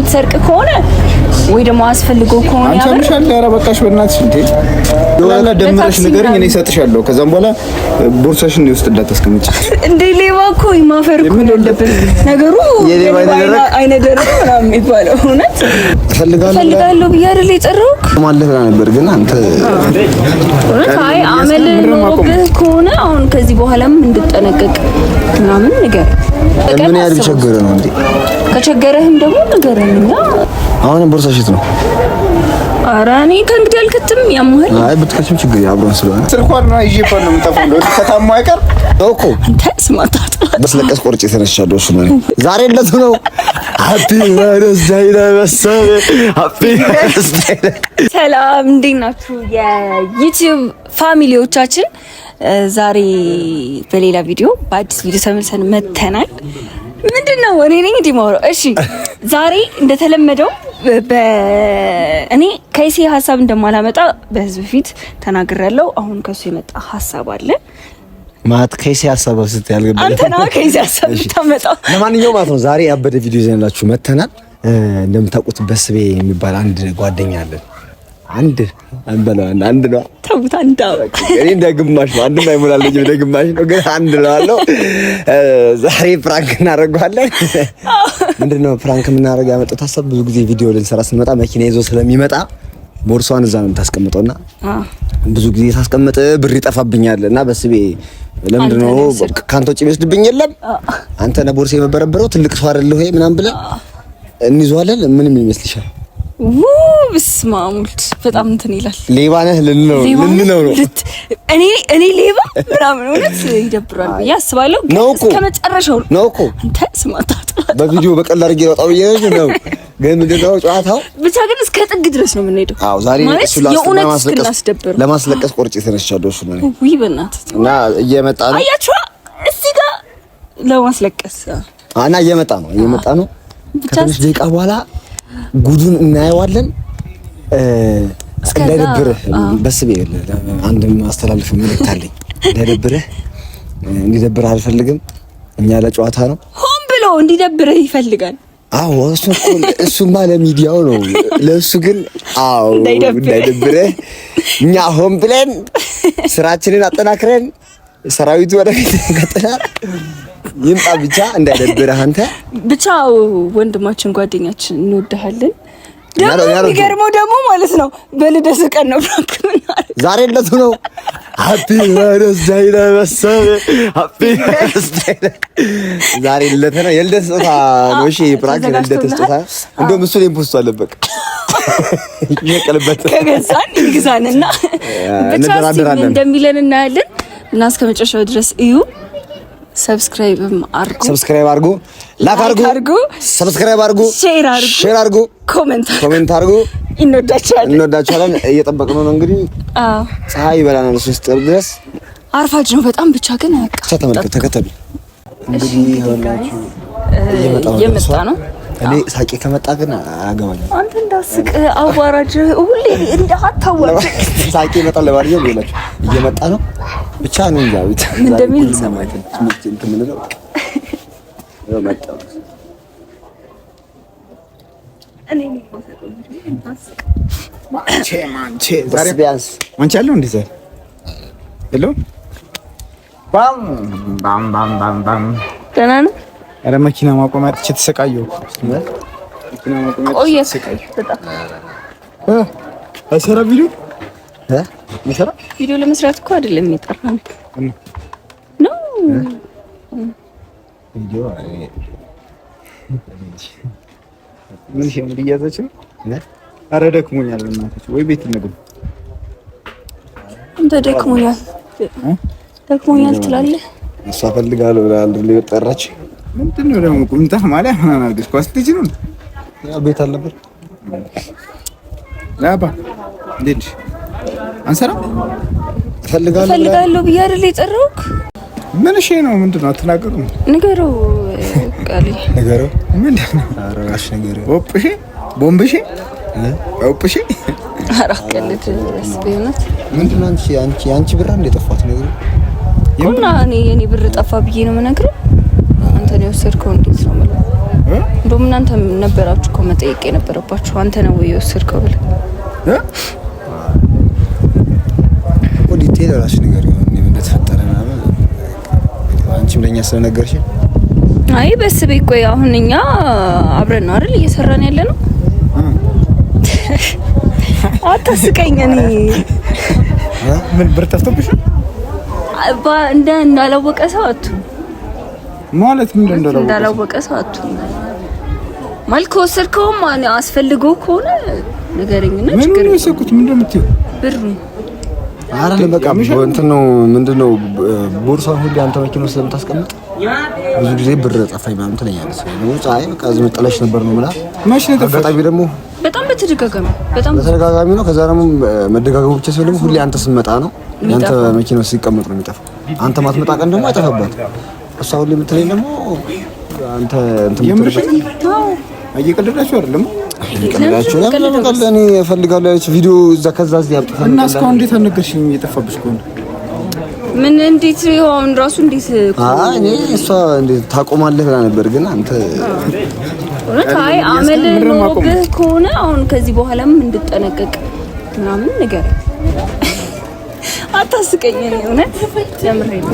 የምትሰርቅ ከሆነ ወይ ደግሞ አስፈልጎ ከሆነ አንቺ አምሻለሁ። ኧረ በቃሽ በእናትሽ እንዴ ወላ ደምረሽ ንገረኝ፣ እኔ እሰጥሻለሁ። ከዛም በኋላ ቦርሳሽን ውስጥ እንዳታስቀምጪ። እንዴ ሌባ እኮ ማፈር እኮ ያለበት ነገሩ አይነ ደረቅ ምናምን የሚባለው እውነት ፈልጋለሁ ብዬ አይደል የጠራሁት ማለት ነበር። ግን አንተ አይ አመል ነው ከሆነ አሁን ከዚህ በኋላም እንድጠነቀቅ ምናምን ነገር ምን ያህል ቸገረ ነው እንዴ? ከቸገረህም ደግሞ ንገረኝና አሁን ቦርሳሽት ነው። ኧረ እኔ ከእንግዲህ አልከትም ያሙህል። አይ ብትከችም ችግር ያብሮን ስለሆነ ስልኳን ነው ይዤ ነው የምጠፋው። ከታማ አይቀር እኮ አንተ ስማታት በስለቀስ ቆርጬ ተነሻለሁ። እሱ ነው ዛሬ ዕለቱ ነው። ሃፒ በርዝዴይ ለበሰበ ሃፒ በርዝዴይ። ሰላም እንዴት ናችሁ የዩቲዩብ ፋሚሊዎቻችን? ዛሬ በሌላ ቪዲዮ በአዲስ ቪዲዮ ተመልሰን መተናል። ምንድነው እኔ ነኝ እንዴ ማውራው? እሺ ዛሬ እንደተለመደው እኔ ከይሴ ሀሳብ እንደማላመጣ በህዝብ ፊት ተናግሬያለሁ። አሁን ከሱ የመጣ ሀሳብ አለ ማለት ከይሴ ሀሳብ ውስጥ ያልገባ አንተ ነው ከይሴ ሀሳብ ታመጣ። ለማንኛውም ማለት ነው ዛሬ ያበደ ቪዲዮ ይዘንላችሁ መተናል። እንደምታውቁት በስቤ የሚባል አንድ ጓደኛ አለን። አንድ ነው ተውት አንድ አበቃ። እኔ እንደግማሽ ነው አንድ ላይ ሞላለኝ እንደግማሽ ነው ግን አንድ ነው። ዛሬ ፕራንክ እናደርጋለን። ምንድነው ፕራንክ የምናደርገው? ያመጣው ሀሳብ ብዙ ጊዜ ቪዲዮ ልንሰራ ስንመጣ መኪና ይዞ ስለሚመጣ ቦርሳውን እዛ ነው የምታስቀምጠውና ብዙ ጊዜ ታስቀምጥ ብር ይጠፋብኛል እና በስቤ ለምንድነው ካንተ ውጪ የሚወስድብኝ የለም አንተ ነህ ቦርሳ የመበረበረው ትልቅ ሰው አይደለሁ ይሄ ምናምን ብለን እንይዟለን። ምን ይመስልሻል? ስማሙልት በጣም እንትን ይላል። ሌባ ነህ ልንለው ነው። እኔ ሌባ ምናምን እውነት ይደብራል ብዬ አስባለሁ። ከመጨረሻው ነው እኮ አንተ ስማታት በቪዲዮ በቀል አድርጌ ወጣው ይሄ ነው። ግን ምንድነው ጨዋታው? ብቻ ግን እስከ ጥግ ድረስ ነው የምንሄደው። አዎ ዛሬ እሱ ለማስለቀስ ቆርጬ ተነስቻለሁ። እሱ ነው ውይ በእናትህ እና እየመጣ ነው። አያችሁ እዚህ ጋር ለማስለቀስ እና እየመጣ ነው። ከትንሽ ደቂቃ በኋላ ጉዱን እናየዋለን። እንዳይደብርህ በስቤ አንድ ማስተላለፍ መልእክት አለኝ። እንዲደብርህ አልፈልግም። እኛ ለጨዋታ ነው። ሆን ብሎ እንዲደብርህ ይፈልጋል። አዎ እሱማ ለሚዲያው ነው። ለእሱ ግን አዎ እንዳይደብርህ እኛ ሆን ብለን ስራችንን አጠናክረን ሰራዊቱ ወደፊት እንቀጥላለን። ይምጣ ብቻ እንዳይደብርህ አንተ ብቻ ወንድማችን ጓደኛችን እንወድሃለን። ደግሞ የሚገርመው ደግሞ ማለት ነው በልደት ቀን ነው ፍራንክ ምናምን ዛሬ ዕለቱ ነው። ሃፒ በርዝዴይ ለበሰበ ሃፒ በርዝዴይ ዛሬ ዕለት ነው። የልደት ስጦታ ነው። እሺ ፍራንክ የልደት ስጦታ እንደውም እሱ ላይ ፖስት አለበት ይቀልበት ከገዛን ይግዛንና ብቻ እንደሚለን እናያለን እና እስከ መጨረሻው ድረስ እዩ። ሰብስክራይብ አድርጉ፣ ላይክ አድርጉ፣ ሰብስክራይብ አድርጉ፣ ሼር አድርጉ፣ ኮሜንት አድርጉ። እንወዳችኋለን። እየጠበቅነው ነው እንግዲህ። ፀሐይ ይበላናል። 3 ጥር ድረስ አርፋጅ ነው በጣም ብቻ ግን ተከተሉ እንግዲህ ይሆናችሁ። እየመጣ ነው። እኔ ሳቂ ከመጣ ግን አያገባኝም። አንተ እንዳስቅ አዋራጅ ሁሌ እንዳታዋራጅ ሳቂ ይመጣል። ለማንኛውም ይላችሁ እየመጣ ነው። ብቻ ነው እንጃ ብቻ ምን እንደሚል ሰማኝ። እንትን ምን ነው መጣ እኔ ማንቼ ዛሬ ቢያንስ ማንቼ አለው እንዴ? ዛሬ ሄሎ ባም ደህና ነው። ኧረ መኪና ማቆሚያ አጥቼ ተሰቃየሁ። መኪና ማቆሚያ ተሰቃየሁ በጣም አይሰራ ቪዲዮ ለመስራት እኮ አይደለም የጠራን ነው ቪዲዮ ምን ሸምድ እያዘች ነው። ኧረ ደክሞኛል እናታችሁ ወይ ቤት እንግባ። እንደ ደክሞኛል ትላለህ። እሷ ፈልጋለሁ ብላ አንድልኝ ጠራች። ምንድነው ደግሞ ቁምጣ ማሊያ ምናምን አድርገሽ ኳስ ልጅ ነው ያው ቤት አልነበር ላባ እንዴት አንሰራም ፈልጋለሁ ብዬ አይደል የጠራሁት? ምን እሺ ነው ምንድነው? አትናገሩም? ንገረው ቃሌ ንገረው። ምንድነው? አራሽ ንገረው። ኦፕሺ ቦምብሺ ኦፕሺ አራቀልት በእውነት ምንድነው? አንቺ ብር እንደ ጠፋት ነገር እና እኔ የኔ ብር ጠፋ ብዬ ነው የምነግርህ። አንተ ነው የወሰድከው እንዴት ነው ማለት እንደውም እናንተም ነበራችሁ እኮ መጠየቅ የነበረባችሁ አንተ ነው ወይ የወሰድከው ብለህ ዲቴል ራስሽ ነገር ነው ምን እንደተፈጠረ ምናምን አንቺም ለኛ ስለነገርሽ አይ በስቤ ቆይ አሁን እኛ አብረን ነው አይደል እየሰራን ያለ ነው አታስቀኝ እኔ ምን ብር ጠፍቶብሽ እንዳላወቀ ሰው አቱ ማለት ምን እንዳላወቀ ሰው አቱ ማለት ከወሰድከው ማን አስፈልገው ከሆነ ነገርኝና ችግር ምን ይሰኩት ምን እንደምትዩ ብሩ አይደለም በቃ እንትን ነው ምንድነው ቦርሳውን ሁሉ አንተ መኪና ውስጥ ስለምታስቀምጥ ብዙ ጊዜ ብር ጠፋኝ ማለት ትለኛለች ነው ጻይ በቃ ዝም ጥለሽ ነበር ነው ማለት ማሽን ተፈጣቢ ደግሞ በጣም በተደጋጋሚ ነው ከዛ ደግሞ መደጋገሙ ብቻ ሲሆን ደግሞ ሁሌ አንተ ስመጣ ነው ያንተ መኪና ውስጥ ሲቀመጥ ነው የሚጠፋው አንተ ማትመጣ ቀን ደግሞ አይጠፋባት እሷ ሁሌ የምትለኝ ደግሞ አንተ እንትን የምርሽ አይቀልዳችሁ አይደለም ይቀልዳችሁ ለምን እኔ እፈልጋለሁ ያለች ቪዲዮ እዛ ከዛ እዚህ አጥፋ እና እስካሁን እንዴት አልነገርሽኝ የጠፋብሽ ከሆነ ምን እንዴት ይሆን ራሱ እንዴት እኔ እሷ እንዴት ታቆማለህ ብላ ነበር ግን አንተ አይ አመል ኖርብህ ከሆነ አሁን ከዚህ በኋላም እንድጠነቀቅ ምናምን ነገር አታስቀኝ ነው እውነት ጀምሬኝ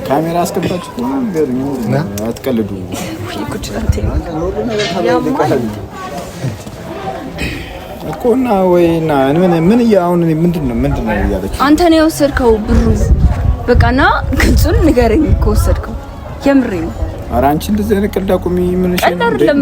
ካሜራ አስቀምጣችሁ ከሆነ ንገሩኝ አትቀልዱ ይኩችላንተ እኮና ወይና ምን ያውን ምንድነው ያለች አንተ ነው የወሰድከው ብሩ በቃና ግልጹን ንገረኝ ከወሰድከው ጀምሬኝ ኧረ አንቺ እንደዚህ አይነት ቀልድ አቁሚ ምን እሺ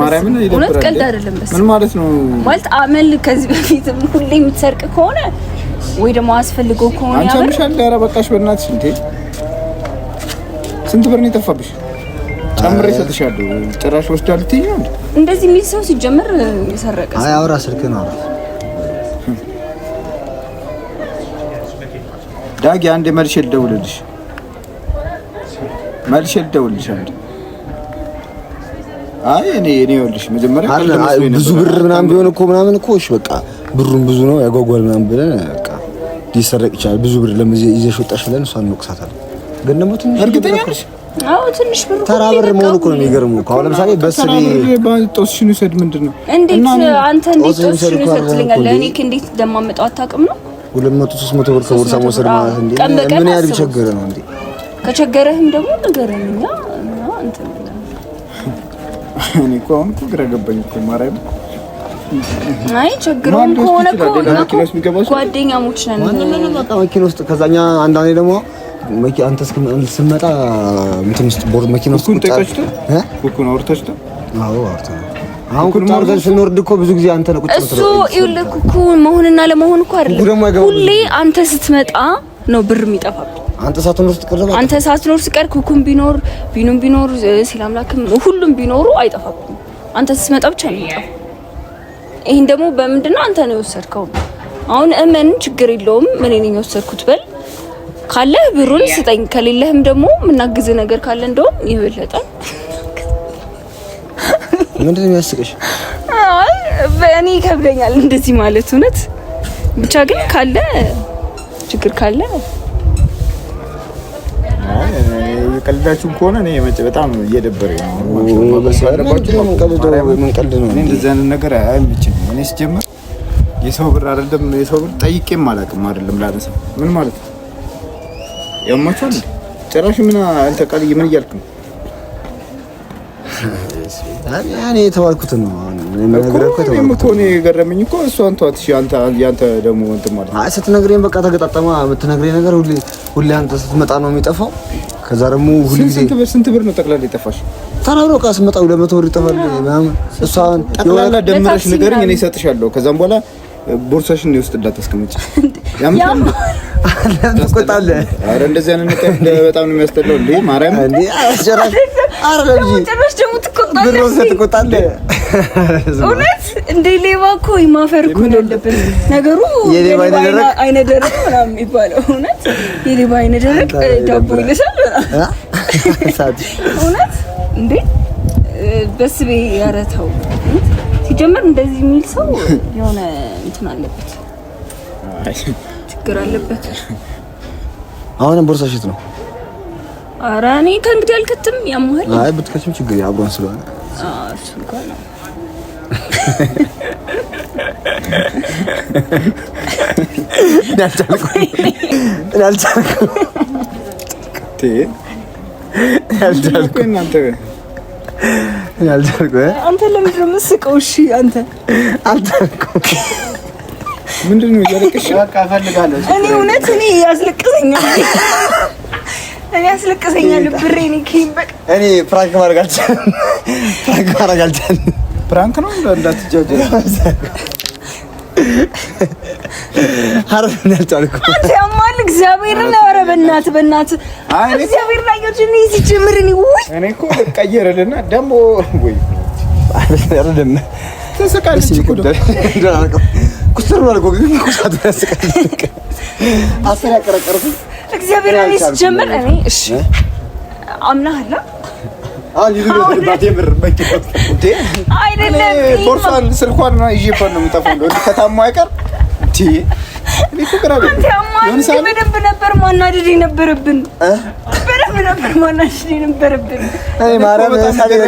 ማርያምን እውነት ቀልድ አይደለም ምን ማለት ነው ማለት አመል ከዚህ በፊት ሁሌ የምትሰርቅ ከሆነ ወይ ደግሞ አስፈልገው ከሆነ አንቺ አምሻል ኧረ በቃሽ በእናትሽ እንዴ ስንት ብር ነው የጠፋብሽ ጨምሬ ሰጥሻለሁ ጭራሽ ወስዳል ትይኝ እንደዚህ የሚል ሰው ሲጀመር የሰረቀ አይ አውራ ስልክ ነው ዳጊ አንዴ መልሼ ልደውልልሽ አንዴ አይ እኔ ይኸውልሽ መጀመሪያ ብዙ ብር ምናምን ቢሆን እኮ ምናምን እኮ እሺ በቃ ብሩን ብዙ ነው ያጓጓል ምናምን ብለን በቃ ሊሰረቅ ይችላል ብዙ ብር ለምን ይዘሽ ወጣሽ ብለን እሷን እንወቅሳታለን ግን ደግሞ ትንሽ እርግጠኛ ነሽ አዎ ትንሽ ብር ተራ ብር መሆኑ እኮ ነው የሚገርመው እኮ አሁን ለምሳሌ በስቢ ጦስሽን ይሰድ ምንድነው እንዴት አንተ እንዴት ጦስሽን ይሰድ ትለኛለህ እኔ እንዴት እንደማመጣው አታውቅም ነው 200 300 ብር ከቦርሳ መውሰድ ማለት እንዴ ምን ያህል ቢቸገረ ነው እንዴ ከቸገረህም ደግሞ ንገረኝኛ አንተ እኔ እኮ አሁን እኮ ግራ ገባኝ እኮ ማርያም አይ ቸግሮም ከሆነ እኮ ጓደኛሞች ነን በቃ መኪና ውስጥ ከዛኛ አንዳንዴ ደግሞ አንተ ስመጣ እንትን ውስጥ ቦርድ መኪና ውስጥ ኩኩን አውርታችሁት አዎ አውርተን አሁን ኩኩን አውርተን ስንወርድ እኮ ብዙ ጊዜ አንተ ነው ቁጭ እሱ ይኸውልህ ኩኩ መሆንና ለመሆን እኮ አይደለም ሁሌ አንተ ስትመጣ ነው ብር የሚጠፋብህ አንተ ሳትኖር ስትቀር ኩኩን ቢኖር ሲላምላክም ሁሉም ቢኖሩ አይጠፋብህም አንተ ስትመጣ ብቻ ነው የሚጠፋው ይሄን ደግሞ በምንድነው አንተ ነው የወሰድከው አሁን እመን ችግር የለውም ምን ነኝ የወሰድኩት በል ካለህ ብሩን ስጠኝ ከሌለህም ደግሞ ምናግዝ ነገር ካለ እንደውም ይበለጣ ምንድነው የሚያስቅሽ አይ በእኔ ከብደኛል እንደዚህ ማለት እውነት ብቻ ግን ካለ ችግር ካለ ቀልዳችሁ ከሆነ እኔ በጣም እየደበረኝ ነው ምን ቀልድ ነው እኔ እንደዛ ነገር አይመችም እኔ ስጀምር የሰው ብር አይደለም የሰው ብር ጠይቄም አላውቅም አይደለም ላነሳ ምን ማለት ነው ያማቻል ጭራሽ ምን አንተ ቃልዬ ምን እያልክ ነው እኔ የተባልኩት ነው እኮ እኔ ገረመኝ እኮ እሷን ተዋት እሺ አንተ ደግሞ እንትን ማለት አይ ስትነግረኝ በቃ ተገጣጣማ የምትነግረኝ ነገር ሁሌ አንተ ስትመጣ ነው የሚጠፋው ከዛ ደግሞ ሁሉ ጊዜ ስንት ብር ነው ጠቅላላ የጠፋሽ ተራሮ ቃስ መጣው 200 ብር ይጠፋል ምናምን እሷን ጠቅላላ ደምረሽ ንገረኝ እኔ እሰጥሻለሁ ከዛም በኋላ ቦርሳሽን ነው ውስጥ እንዳታስቀምጪ ያም ተቆጣለህ አረ እንደዚህ አይነት ነገር በጣም ነው የሚያስጠላው እንዴ ማርያም እንዴ አስጨራሽ አረ ለጂ ጭራሽ ደግሞ ትቆጣለህ ብር ወሰድ ትቆጣለህ እውነት እንደ ሌባ እኮ ማፈር እኮ ያለበት ነገሩ የሌባ አይነ ደረቅ ምናምን የሚባለው እውነት የሌባ አይነ ደረቅ ዳቦ ይለሳል እውነት እንዴ በስቤ ያረተው ሲጀመር እንደዚህ የሚል ሰው የሆነ እንትን አለበት ችግር አለበት አሁን ቦርሳሽ የት ነው ኧረ እኔ ከእንግዲህ አልከትም ያማል አይ ብትከችም ችግር አብሮን ስለሆነ እሱ እንኳን ነው አንተ ለምንድን ነው የምትስቀው? እሺ አንተ ምንድን ነው እያለቀሽ? በቃ እፈልጋለሁ። እኔ እውነት እኔ ያስለቅሰኛል ብሬ እኔ ከይበቅ እኔ ፕራንክ ማድረግ አልቻልኩም። ፕራንክ ነው እንዳትጃጀ አረን ያልቻልኩ አንተ ያማል እግዚአብሔርን ኧረ በእናትህ እግዚአብሔር ላይ ይወርጅኝ ሲጀምር እኔ እኮ ቀየረልና ደሞ ወይ አይደለም ተሰቃለች እኮ ኩስር ነው አልኩ ግን ኩሳቱ ያስቀል አሰራ ቀረቀርኩ እግዚአብሔር ላይ ሲጀምር እኔ እሺ አምናለሁ ይዱት ባቴብር በቂት እንዴ አይደለም ፖርሳል ስልኳን ነው ይዤበት ነው የምጠፋው እንዴ ከታማ አይቀር እንዴ እኔ ፍቅራ ነው በደንብ ነበር ማናደድ የነበረብን አይ ማራም ሳይቀር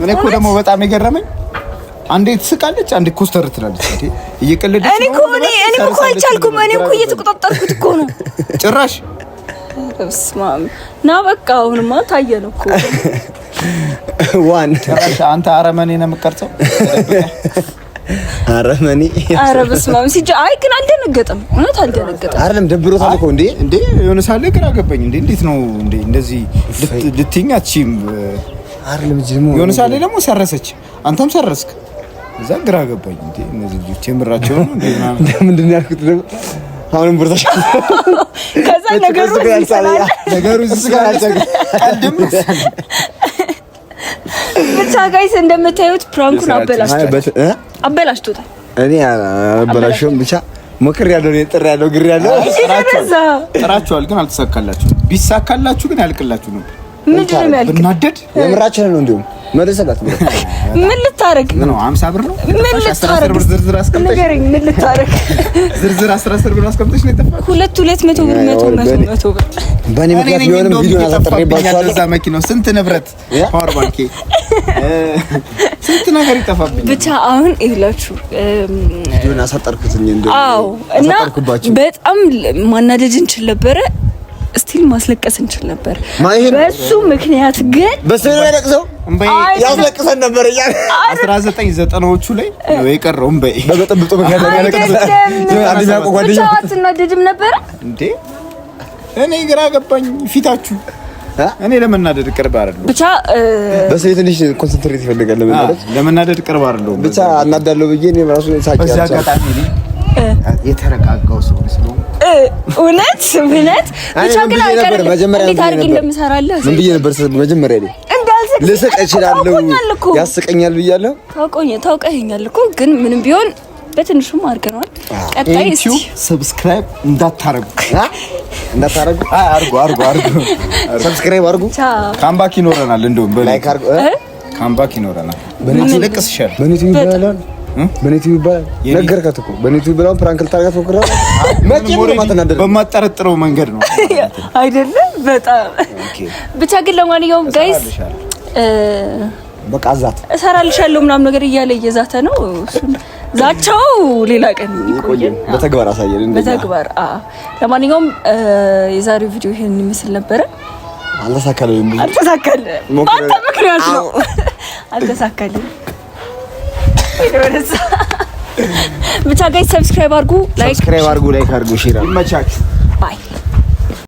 እኔ እኮ ደግሞ በጣም የገረመኝ አንዴ ትስቃለች አንዴ ኮስተር ትላለች እንዴ እየቀለደች እኔ እኮ አልቻልኩም እኔ እኮ እየተቆጣጠርኩት እኮ ነው ጭራሽ በስማም ና በቃ አሁንማ ታየን እኮ ዋን ጭራሽ አንተ አረመኔ ነው የምትቀርጸው አረመኔ ኧረ በስማም አይ ግን አልደነገጠም እውነት አልደነገጠም አይደለም ደብሮታል እኮ እንዴ የሆነ ሳለ ግራ ገባኝ እንዴ እንዴት ነው እንዴ እንደዚህ ልትኛችም አይደለም ጅሙ የሆነ ሳለ ደግሞ ሰረሰች አንተም ሰረስክ እዛ ግራ ገባኝ እንዴ እነዚህ ልጆች የምራቸው ነው እንዴ ምንድን ነው ያልኩት ደግሞ አሁንም ብርታሽ ከዛ ነገሩ ቀልድም ብቻ ጋይስ እንደምታዩት ፕራንኩን አበላሽቶታል እኔ አበላሽም ብቻ ሞክር ያለው ጥር ያለው ግር ያለው ጥራችኋል ግን አልተሳካላችሁ ቢሳካላችሁ ግን ያልቅላችሁ ነው ምንድነው ያልክ ብናደድ የምራችን ነው እንዴ መለሰላት ምን ልታረግ ነው 50 ብር ነው ምን ልታረግ ዝርዝር አስቀምጠሽ ንገረኝ ምን ልታረግ ዝርዝር 10 ብር አስቀምጠሽ ነው የጠፋው 200 ብር 100 ብር በኔ ምክንያት ቢሆንም ቪዲዮ አሳጥሬባችኋል እዛ መኪናው ስንት ንብረት ፓወር ባንክ ስንት ነገር ይጠፋብኝ ብቻ አሁን ይላችሁ ቪዲዮ አሳጠርኩትኝ እንዴ አዎ እና በጣም ማናደድ እንችል ነበረ ስቲል ማስለቀስ እንችል ነበር በሱ ምክንያት ግን በሰው ያለቅሰው ያስለቅሰን ነበር ያ 1990ዎቹ ላይ ነው የቀረው በይ በበጥብጡ ምክንያት ያለቅሰው አንድ ያቆ ጓደኛ ብቻ አትናደድም ነበር እንዴ እኔ ግራ ገባኝ ፊታችሁ እኔ ለመናደድ ቅርብ አይደለም ብቻ በሰው ትንሽ ኮንሰንትሬት ይፈልጋል ለመናደድ ቅርብ አይደለም ብቻ አናዳለው ብዬ እኔ ራሱ ሳቂያቸው የተረጋጋው ሰው ስለሆነ እውነት ብቻ ግን አልቀር መጀመሪያ ታርጊ እንደምሰራለህ ምን ብዬ ነበር መጀመሪያ ላይ ልስቅ እችላለሁ ያስቀኛል ብያለሁ ታውቀኛል እኮ ግን ምንም ቢሆን በትንሹም አድርገናል ቀጣይ ዩቲዩብ ሰብስክራይብ እንዳታረጉ አርጉ ሰብስክራይብ አርጉ ካምባክ ይኖረናል እንደውም ላይክ አርጉ ካምባክ ይኖረናል ለቅስ ይሻል በዩቲዩብ ይባላል በዩቲዩብ ይባላል ነገርካት እኮ በዩቲዩብ ብለው ፕራንክ ልታረጋት ሞክራ በማጠረጥረው መንገድ ነው አይደለም በጣም ብቻ ግን ለማንኛውም ጋይስ በቃ ዛት እሰራልሻለሁ ምናምን ነገር እያለ እየዛተ ነው ዛቻው ሌላ ቀን ይቆየን በተግባር አሳየን በተግባር ለማንኛውም የዛሬው ቪዲዮ ይሄን ይመስል ነበር አልተሳካልኝም አንተ ምክንያት ነው አልተሳካልኝም ብቻ ጋይስ ሰብስክራይብ አድርጉ ላይክ አድርጉ ሼር ይመቻችሁ